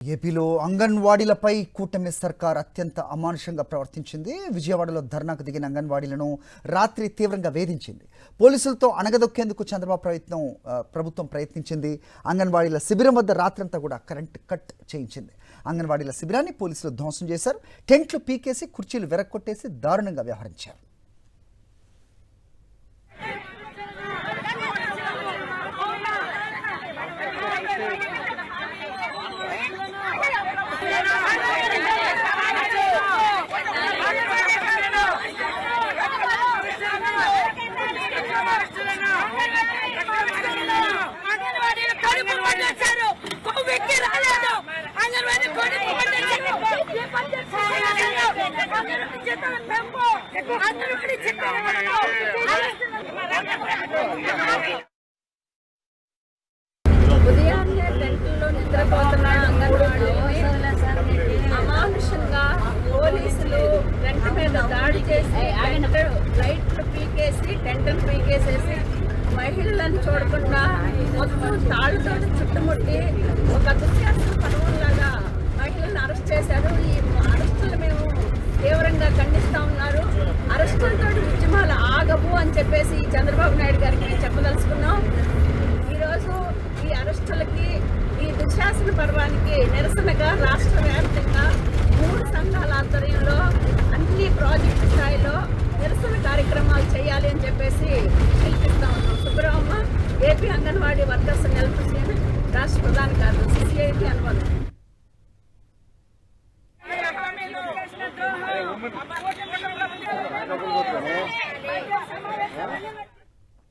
ఏపీలో అంగన్వాడీలపై కూటమి సర్కార్ అత్యంత అమానుషంగా ప్రవర్తించింది. విజయవాడలో ధర్నాకు దిగిన అంగన్వాడీలను రాత్రి తీవ్రంగా వేధించింది. పోలీసులతో అణగదొక్కేందుకు చంద్రబాబు ప్రభుత్వం ప్రయత్నించింది. అంగన్వాడీల శిబిరం వద్ద రాత్రంతా కూడా కరెంట్ కట్ చేయించింది. అంగన్వాడీల శిబిరాన్ని పోలీసులు ధ్వంసం చేశారు. టెంట్లు పీకేసి కుర్చీలు విరక్కొట్టేసి దారుణంగా వ్యవహరించారు. ఉదయాన్నే టెంట్లో నిద్రపోతున్న అంగన్వాడీని అమానుషంగా పోలీసులు టెంట్ మీద దాడి చేసి లైట్లు పీకేసి టెంట్ను పీకేసేసి మహిళలను చూడకుండా మొత్తం తాళ్ళతో చుట్టుముట్టి ఒక దుశ్శాసన పర్వంలాగా మహిళలను అరెస్ట్ చేశారు. ఈ అరెస్టులు మేము తీవ్రంగా ఖండిస్తూ ఉన్నారు. అరెస్టులతో ఉద్యమాలు ఆగవు అని చెప్పేసి చంద్రబాబు నాయుడు గారికి మేము చెప్పదలుచుకున్నాం. ఈరోజు ఈ అరెస్టులకి ఈ దుశ్శాసన పర్వానికి నిరసనగా రాష్ట్ర వ్యాప్తంగా 3 సంఘాల ఆధ్వర్యంలో అన్ని ప్రాజెక్టు స్థాయిలో నిరసన కార్యక్రమాలు చేయాలి అని చెప్పేసి పిలిపిస్తా ఉన్నాం. సుబ్రహ్మ ఏపీ అంగన్వాడీ వర్కర్స్ నెల రాష్ట్ర ప్రధాన కార్యదర్శి CIT అనుబంధం.